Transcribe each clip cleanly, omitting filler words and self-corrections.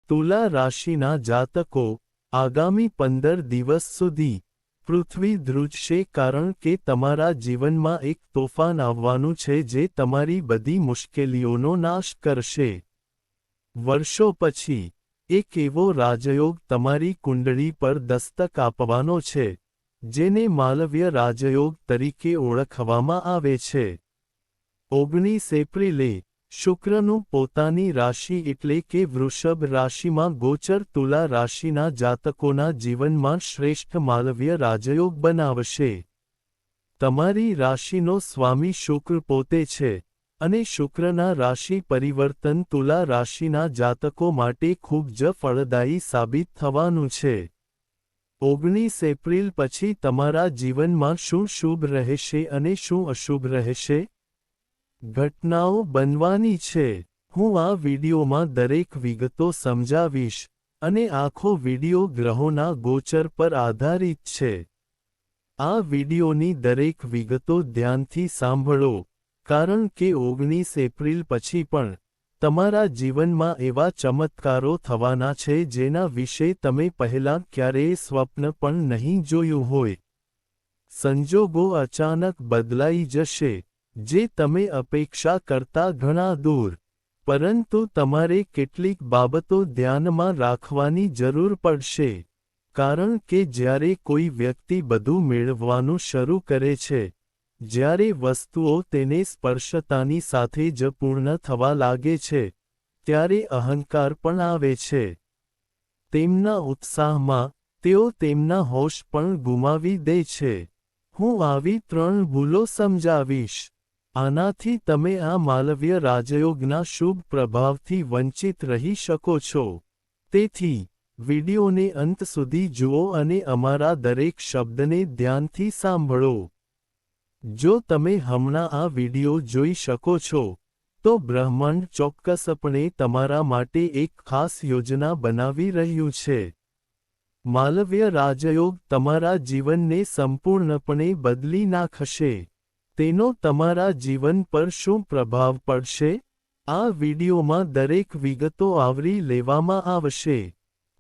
તુલા રાશિના જાતકો આગામી 15 દિવસ સુધી પૃથ્વી ધ્રુજશે કારણ કે તમારા જીવનમાં એક તોફાન આવવાનું છે જે તમારી બધી મુશ્કેલીઓનો નાશ કરશે. વર્ષો પછી એક એવો રાજયોગ તમારી કુંડળી પર દસ્તક આપવાનો છે જેને માલવ્ય રાજયોગ તરીકે ઓળખવામાં આવે છે. 19 એપ્રિલે શુક્રનું પોતાની રાશિ એટલે કે વૃષભ રાશિમાં ગોચર તુલા રાશિના જાતકોના જીવનમાં શ્રેષ્ઠ માલવ્ય રાજયોગ બનાવશે. તમારી રાશિનો સ્વામી શુક્ર પોતે છે અને શુક્રના રાશિ પરિવર્તન તુલા રાશિના જાતકો માટે ખૂબ જ ફળદાયી સાબિત થવાનું છે. 19 એપ્રિલ પછી તમારા જીવનમાં શું શુભ રહેશે અને શું અશુભ રહેશે? ઘટનાઓ બનવાની છે. હું આ વિડિયોમાં દરેક વિગતો સમજાવીશ અને આખો વિડિયો ગ્રહોના ગોચર પર આધારિત છે. આ વિડિયોની દરેક વિગતો ધ્યાનથી સાંભળો કારણ કે 19 એપ્રિલ પછી પણ તમારા જીવનમાં એવા ચમત્કારો થવાના છે જેના વિશે તમે પહેલાં ક્યારેય સ્વપ્ન પણ નહીં જોયું હોય. સંજોગો અચાનક બદલાઈ જશે જે તમે અપેક્ષા કરતા ઘણા દૂર, પરંતુ તમારે કેટલીક બાબતો ધ્યાનમાં રાખવાની જરૂર પડશે. કારણ કે જ્યારે કોઈ વ્યક્તિ બધું મેળવવાનું શરૂ કરે છે, જ્યારે વસ્તુઓ તેને સ્પર્શતાની સાથે જ પૂર્ણ થવા લાગે છે, ત્યારે અહંકાર પણ આવે છે. તેમના ઉત્સાહમાં તેઓ તેમના હોશ પણ ગુમાવી દે છે. હું આવી 3 ભૂલો સમજાવીશ. આનાથી તમે આ માલવ્ય રાજયોગના શુભ પ્રભાવથી વંચિત રહી શકો છો. તેથી વિડિયોને અંત સુધી જુઓ અને અમારા દરેક શબ્દને ધ્યાનથી સાંભળો. જો તમે હમણાં આ વિડિયો જોઈ શકો છો, તો બ્રહ્માંડ ચોક્કસપણે તમારા માટે એક ખાસ યોજના બનાવી રહ્યું છે. માલવ્ય રાજયોગ તમારા જીવનને સંપૂર્ણપણે બદલી નાખશે. તેનો તમારા જીવન પર શું પ્રભાવ પડશે? આ વિડિયોમાં દરેક વિગતો આવરી લેવામાં આવશે.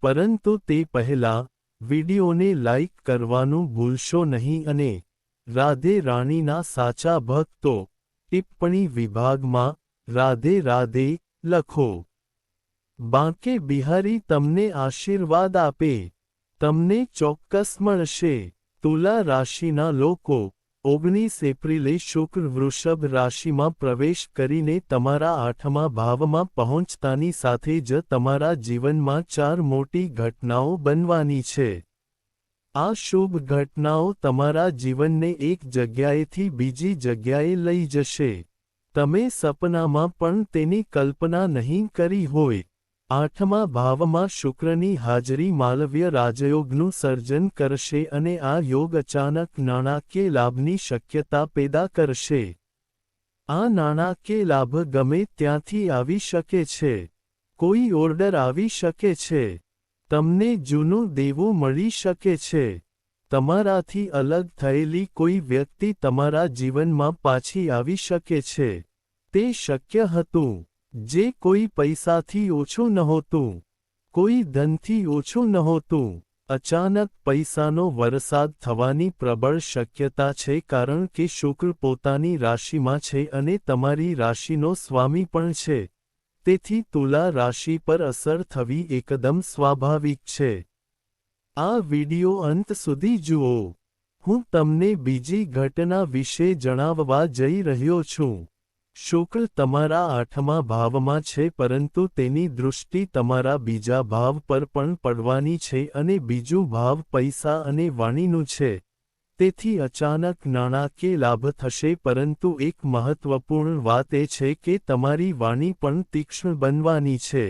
પરંતુ તે પહેલાં વિડિયોને લાઇક કરવાનું ભૂલશો નહીં અને રાધે રાણીના સાચા ભક્તો ટિપ્પણી વિભાગમાં રાધે રાધે લખો. બાંકે બિહારી તમને આશીર્વાદ આપે. તમને ચોક્કસ મળશે. તુલા રાશિના લોકો 19 એપ્રિલે શુક્ર વૃષભ રાશિમાં પ્રવેશ કરીને તમારા 8મા ભાવમાં પહોંચતાની સાથે જ તમારા જીવનમાં 4 મોટી ઘટનાઓ બનવાની છે. આ શુભ ઘટનાઓ તમારા જીવનને એક જગ્યાએથી બીજી જગ્યાએ લઈ જશે. તમે સપનામાં પણ તેની કલ્પના નહીં કરી હોય. 8મા ભાવમાં શુક્રની હાજરી માલવ્ય રાજયોગનું સર્જન કરશે અને આ યોગ અચાનક નાણાકીય લાભની શક્યતા પેદા કરશે. આ નાણાકીય લાભ ગમે ત્યાંથી આવી શકે છે. કોઈ ઓર્ડર આવી શકે છે. તમને જૂનું દેવું મળી શકે છે. તમારાથી અલગ થયેલી કોઈ વ્યક્તિ તમારા જીવનમાં પાછી આવી શકે છે. તે શક્ય હતું. જે કોઈ પૈસાથી ઓછું નહોતું. કોઈ ધનથી ઓછું નહોતું. અચાનક પૈસાનો વરસાદ થવાની પ્રબળ શક્યતા છે કારણ કે શુક્ર પોતાની રાશિમાં છે અને તમારી રાશિનો સ્વામી પણ છે. તેથી તુલા રાશિ પર અસર થવી એકદમ સ્વાભાવિક છે. આ વિડિયો અંત સુધી જુઓ. હું તમને બીજી ઘટના વિશે જણાવવા જઈ રહ્યો છું. શુક્ર તમારા 8મા ભાવમાં છે પરંતુ તેની દૃષ્ટિ તમારા બીજા ભાવ પર પણ પડવાની છે અને બીજું ભાવ પૈસા અને વાણીનું છે. તેથી અચાનક નાણાકીય લાભ થશે પરંતુ એક મહત્વપૂર્ણ વાત એ છે કે તમારી વાણી પણ તીક્ષ્ણ બનવાની છે.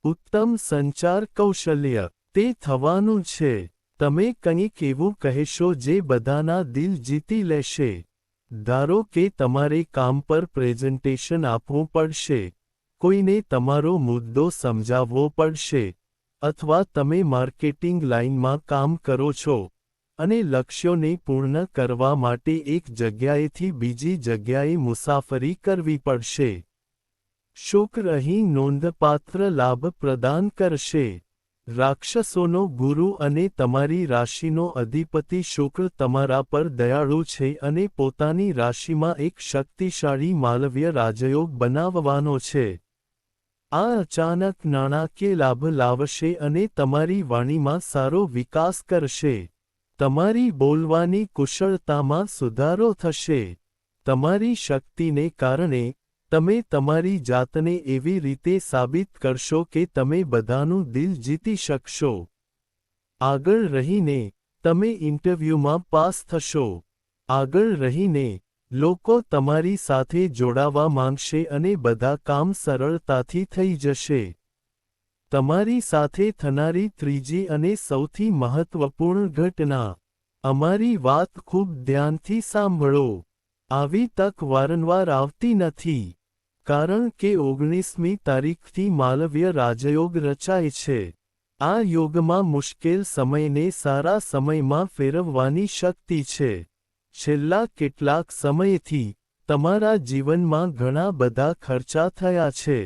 ઉત્તમ સંચાર કૌશલ્ય. તે થવાનું છે. તમે કંઈક એવું કહેશો જે બધાના દિલ જીતી લેશે. ધારો કે તમારે કામ પર પ્રેઝન્ટેશન આપવું પડશે. કોઈને તમારો મુદ્દો સમજાવવો પડશે. અથવા તમે માર્કેટિંગ લાઇનમાં કામ કરો છો અને લક્ષ્યોને પૂર્ણ કરવા માટે એક જગ્યાએથી બીજી જગ્યાએ મુસાફરી કરવી પડશે. શુક્ર અહીં નોંધપાત્ર લાભ પ્રદાન કરશે. રાક્ષસોનો ગુરુ અને તમારી રાશિનો અધિપતિ શુક્ર તમારા પર દયાળુ છે અને પોતાની રાશિમાં એક શક્તિશાળી માલવ્ય રાજયોગ બનાવવાનો છે. આ અચાનક નાણાકીય લાભ લાવશે અને તમારી વાણીમાં સારો વિકાસ કરશે. તમારી બોલવાની કુશળતામાં સુધારો થશે. તમારી શક્તિને કારણે તમે તમારી જાતને એવી રીતે સાબિત કરશો કે તમે બધાનું દિલ જીતી શકશો. આગળ રહીને તમે ઇન્ટરવ્યૂમાં પાસ થશો. આગળ રહીને લોકો તમારી સાથે જોડાવા માંગશે અને બધા કામ સરળતાથી થઈ જશે. તમારી સાથે થનારી ત્રીજી અને સૌથી મહત્વપૂર્ણ ઘટના. અમારી વાત ખૂબ ધ્યાનથી સાંભળો. આવી તક વારંવાર આવતી નથી. કારણ કે 19મી તારીખથી માલવ્ય રાજયોગ રચાય છે. આ યોગમાં મુશ્કેલ સમયને સારા સમયમાં ફેરવવાની શક્તિ છે. છેલ્લા કેટલાક સમયથી તમારા જીવનમાં ઘણા બધા ખર્ચા થયા છે.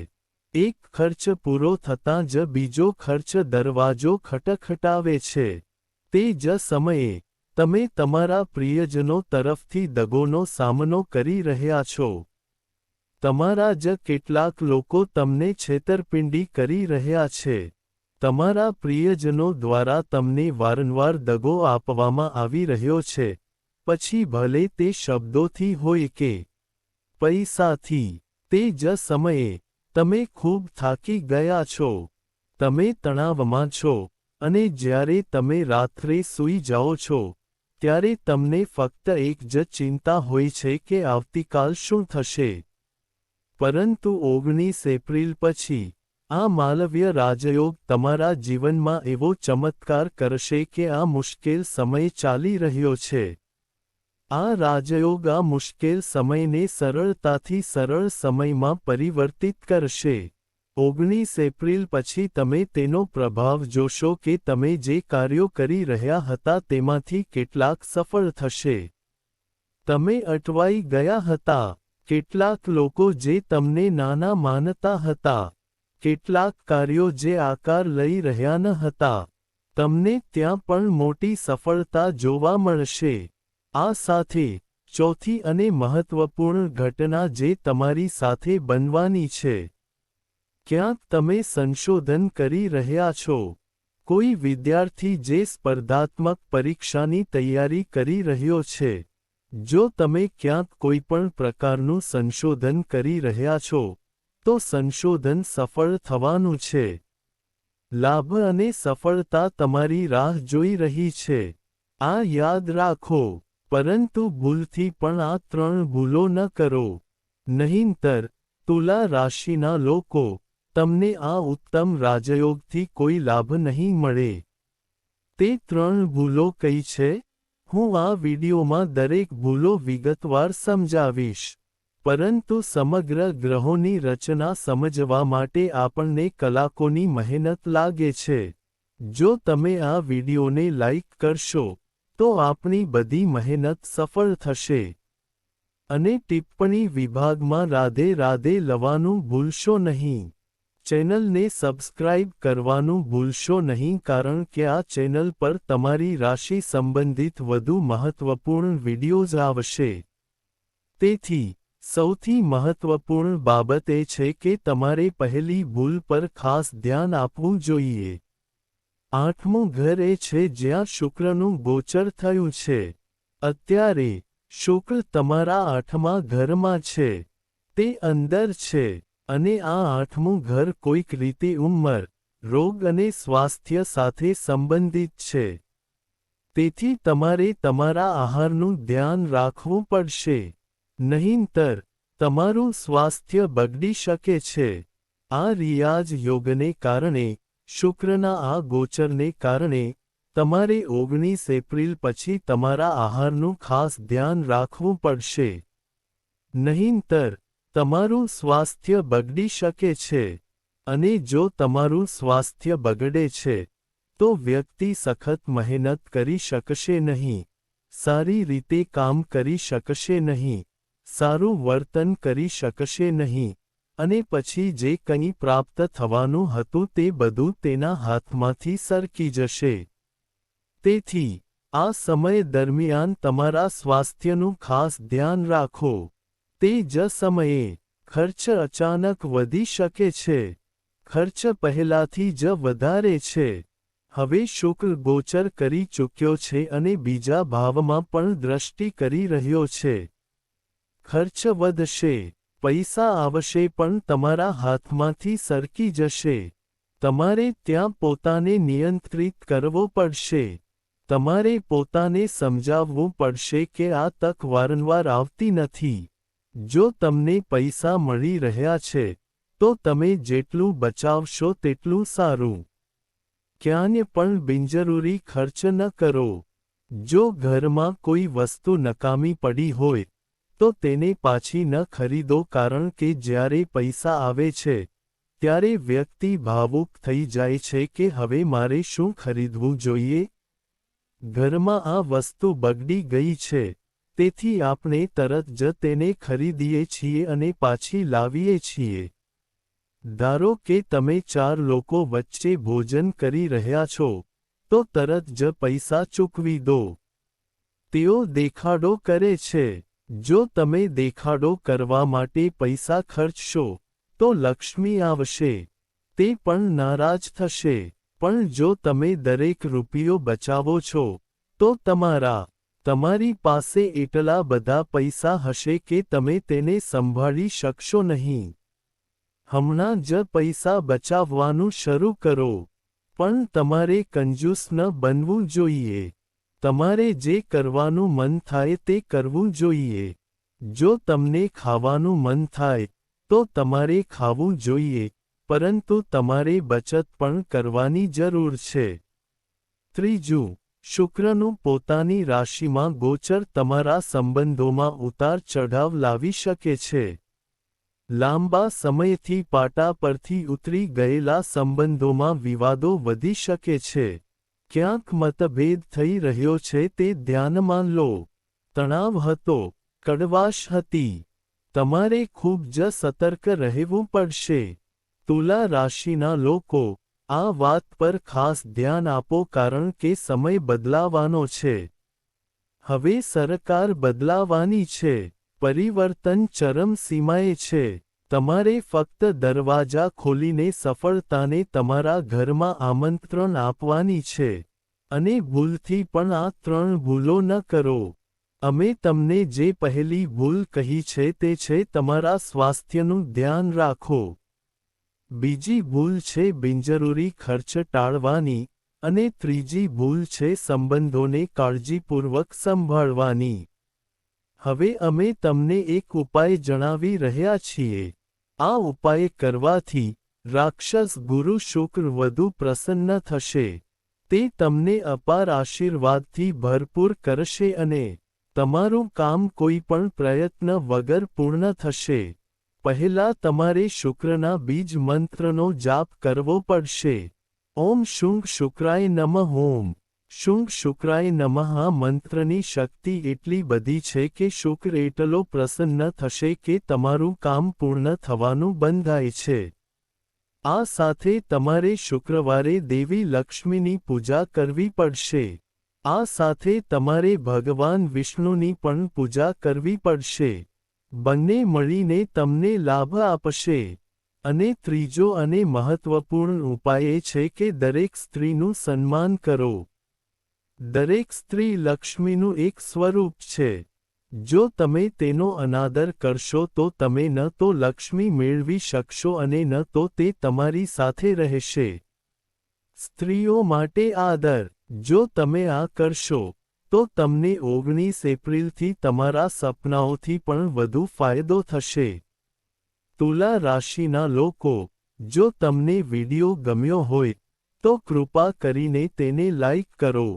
એક ખર્ચ પૂરો થતાં જ બીજો ખર્ચ દરવાજો ખટખટાવે છે. તે જ સમયે તમે તમારા પ્રિયજનો તરફથી દગોનો સામનો કરી રહ્યા છો. તમારા જ કેટલાક લોકો તમને છેતરપિંડી કરી રહ્યા છે. તમારા પ્રિયજનો દ્વારા તમને વારંવાર દગો આપવામાં આવી રહ્યો છે, પછી ભલે તે શબ્દોથી હોય કે પૈસાથી. તે જ સમયે તમે ખૂબ થાકી ગયા છો. તમે તણાવમાં છો અને જ્યારે તમે રાત્રે સૂઈ જાઓ છો ત્યારે તમને ફક્ત એક જ ચિંતા હોય છે કે આવતીકાલ શું થશે. પરંતુ 19 એપ્રિલ પછી આ માલવ્ય રાજયોગ તમારા જીવનમાં એવો ચમત્કાર કરશે કે આ મુશ્કેલ સમય ચાલી રહ્યો છે. આ રાજયોગ આ મુશ્કેલ સમયને સરળતાથી સરળ સમયમાં પરિવર્તિત કરશે. 19 એપ્રિલ પછી તમે તેનો પ્રભાવ જોશો કે તમે જે કાર્યો કરી રહ્યા હતા તેમાંથી કેટલાક સફળ થશે. તમે અટવાઈ ગયા હતા. કેટલાક લોકો જે તમને નાના માનતા હતા. કેટલાક કાર્યો જે આકાર લઈ રહ્યા ન હતા. તમને ત્યાં પણ મોટી સફળતા જોવા મળશે. આ સાથે ચોથી અને મહત્વપૂર્ણ ઘટના જે તમારી સાથે બનવાની છે. ક્યાંક તમે સંશોધન કરી રહ્યા છો. કોઈ વિદ્યાર્થી જે સ્પર્ધાત્મક પરીક્ષાની તૈયારી કરી રહ્યો છે. જો તમે ક્યાંક કોઈ પણ પ્રકારનું સંશોધન કરી રહ્યા છો, તો સંશોધન સફળ થવાનું છે. લાભ અને સફળતા તમારી રાહ જોઈ રહી છે. આ યાદ રાખો, પરંતુ ભૂલથી પણ આ 3 ભૂલો ન કરો. નહીંતર તુલા રાશિના લોકો, તમને આ ઉત્તમ રાજયોગથી કોઈ લાભ નહીં મળે. તે 3 ભૂલો કઈ છે? હું આ વિડીયોમાં દરેક ભૂલો વિગતવાર સમજાવીશ. પરંતુ સમગ્ર ગ્રહોની રચના સમજવા માટે આપણને કલાકોની મહેનત લાગે છે. જો તમે આ વિડીયોને લાઈક કરશો, તો આપણી બધી મહેનત સફળ થશે. અને ટિપ્પણી વિભાગમાં રાધે રાધે લવાનું ભૂલશો નહીં. ચેનલને સબસ્ક્રાઇબ કરવાનું ભૂલશો નહીં કારણ કે આ ચેનલ પર તમારી રાશિ સંબંધિત વધુ મહત્વપૂર્ણ વિડીયોઝ આવશે. તેથી સૌથી મહત્વપૂર્ણ બાબત એ છે કે તમારે પહેલી ભૂલ પર ખાસ ધ્યાન આપવું જોઈએ. 8મું ઘર એ છે જ્યાં શુક્રનું ગોચર થયું છે. અત્યારે શુક્ર તમારા 8મા ઘરમાં છે. તે અંદર છે. અને આ 8મું ઘર કોઈક રીતે ઉંમર, રોગ અને સ્વાસ્થ્ય સાથે સંબંધિત છે. તેથી તમારે તમારા આહારનું ધ્યાન રાખવું પડશે. નહીંતર તમારું સ્વાસ્થ્ય બગડી શકે છે. આ રિયાઝ યોગને કારણે, શુક્રના આ ગોચરને કારણે, તમારે 19 એપ્રિલ પછી તમારા આહારનું ખાસ ધ્યાન રાખવું પડશે. નહીંતર તમારું સ્વાસ્થ્ય બગડી શકે છે. અને જો તમારું સ્વાસ્થ્ય બગડે છે, તો વ્યક્તિ સખત મહેનત કરી શકશે નહીં. સારી રીતે કામ કરી શકશે નહીં. સારું વર્તન કરી શકશે નહીં. અને પછી જે કંઈ પ્રાપ્ત થવાનું હતું તે બધું તેના હાથમાંથી સરકી જશે. તેથી આ સમય દરમિયાન તમારા સ્વાસ્થ્યનું ખાસ ધ્યાન રાખો. તે જ સમયે ખર્ચ અચાનક વધી શકે છે. ખર્ચ પહેલાથી જ વધારે છે. હવે શુક્ર ગોચર કરી ચૂક્યો છે અને બીજા ભાવમાં પણ દ્રષ્ટિ કરી રહ્યો છે. ખર્ચ વધશે. પૈસા આવશે પણ તમારા હાથમાંથી સરકી જશે. તમારે ત્યાં પોતાને નિયંત્રિત કરવો પડશે. તમારે પોતાને સમજાવવું પડશે કે આ તક વારંવાર આવતી નથી. જો તમને પૈસા મળી રહ્યા છે, તો તમે જેટલું બચાવશો તેટલું સારું. ક્યાંય પણ બિનજરૂરી ખર્ચ ન કરો. જો ઘરમાં કોઈ વસ્તુ નકામી પડી હોય, તો તેને પાછી ન ખરીદો કારણ કે જ્યારે પૈસા આવે છે, ત્યારે વ્યક્તિ ભાવુક થઈ જાય છે કે હવે મારે શું ખરીદવું જોઈએ? ઘરમાં આ વસ્તુ બગડી ગઈ છે, તેથી આપણે તરત જ તેને ખરીદીએ છીએ અને પાછી લાવીએ છીએ. ધારો કે તમે 4 લોકો વચ્ચે ભોજન કરી રહ્યા છો, તો તરત જ પૈસા ચૂકવી દો. તેઓ દેખાડો કરે છે. જો તમે દેખાડો કરવા માટે પૈસા ખર્ચશો, તો લક્ષ્મી આવશે. તે પણ નારાજ થશે. પણ જો તમે દરેક રૂપિયો બચાવો છો, તો તમારી પાસે એટલા બધા પૈસા હશે કે તમે તેને સંભાળી શકશો નહીં. હમણાં જ પૈસા બચાવવાનું શરૂ કરો. પણ તમારે કંજૂસ ન બનવું જોઈએ. તમારે જે કરવાનું મન થાય તે કરવું જોઈએ. જો તમને ખાવાનું મન થાય, તો તમારે ખાવું જોઈએ, પરંતુ તમારે બચત પણ કરવાની જરૂર છે. ત્રીજું, શુક્રનું પોતાની રાશિમાં ગોચર તમારા સંબંધોમાં ઉતાર ચઢાવ લાવી શકે છે. લાંબા સમયથી પાટા પરથી ઉતરી ગયેલા સંબંધોમાં વિવાદો વધી શકે છે. ક્યાંક મતભેદ થઈ રહ્યો છે તે ધ્યાનમાં લો. તણાવ હતો, કડવાશ હતી. તમારે ખૂબ જ સતર્ક રહેવું પડશે. તુલા રાશિના લોકો, આ વાત પર ખાસ ધ્યાન આપો કારણ કે સમય બદલાવાનો છે. હવે સરકાર બદલાવાની છે. પરિવર્તન ચરમ સીમાએ છે. તમારે ફક્ત દરવાજા ખોલીને સફળતાને તમારા ઘરમાં આમંત્રણ આપવાની છે. અને ભૂલથી પણ આ 3 ભૂલો ન કરો. અમે તમને જે પહેલી ભૂલ કહી છે તે છે તમારા સ્વાસ્થ્યનું ધ્યાન રાખો. બીજી ભૂલ છે બિનજરૂરી ખર્ચ ટાળવાની, અને ત્રીજી ભૂલ છે સંબંધોને કાળજીપૂર્વક સંભાળવાની. હવે અમે તમને એક ઉપાય જણાવી રહ્યા છીએ. આ ઉપાય કરવાથી રાક્ષસ ગુરુ શુક્ર વધુ પ્રસન્ન થશે. તે તમને અપાર આશીર્વાદથી ભરપૂર કરશે અને તમારું કામ કોઈ પણ પ્રયત્ન વગર પૂર્ણ થશે. પહેલા તમારે શુક્રના બીજ મંત્રનો જાપ કરવો પડશે. ઓમ શુંગ શુક્રાય નમઃ. ઓમ શુંગ શુક્રાય નમઃ. આ મંત્રની શક્તિ એટલી બધી છે કે શુક્ર એટલો પ્રસન્ન થશે કે તમારું કામ પૂર્ણ થવાનું બંધાય છે. આ સાથે તમારે શુક્રવારે દેવી લક્ષ્મીની પૂજા કરવી પડશે. આ સાથે તમારે ભગવાન વિષ્ણુની પણ પૂજા કરવી પડશે. બંને મળીને તમને લાભ આપશે. અને ત્રીજો અને મહત્વપૂર્ણ ઉપાય એ છે કે દરેક સ્ત્રીનું સન્માન કરો. દરેક સ્ત્રી લક્ષ્મીનું એક સ્વરૂપ છે. જો તમે તેનો અનાદર કરશો તો તમે ન તો લક્ષ્મી મેળવી શકશો અને ન તો તે તમારી સાથે રહેશે. સ્ત્રીઓ માટે આદર. જો તમે આ કરશો, તો તમને 19 એપ્રિલથી તમારા સપનાઓથી પણ વધુ ફાયદો થશે. તુલા રાશિના લોકો, જો તમને વિડિયો ગમ્યો હોય, તો કૃપા કરીને તેને લાઈક કરો.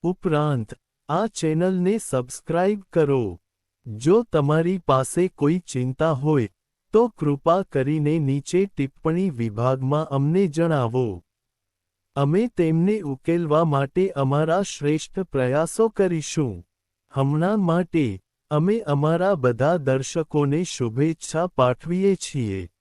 ઉપરાંત, આ ચેનલને સબસ્ક્રાઇબ કરો. જો તમારી પાસે કોઈ ચિંતા હોય, તો કૃપા કરીને નીચે ટિપ્પણી વિભાગમાં અમને જણાવો. અમે તેમને ઉકેલવા માટે અમારા શ્રેષ્ઠ પ્રયાસો કરીશું. હમણાં માટે, અમે અમારા બધા દર્શકોને શુભેચ્છા પાઠવીએ છીએ.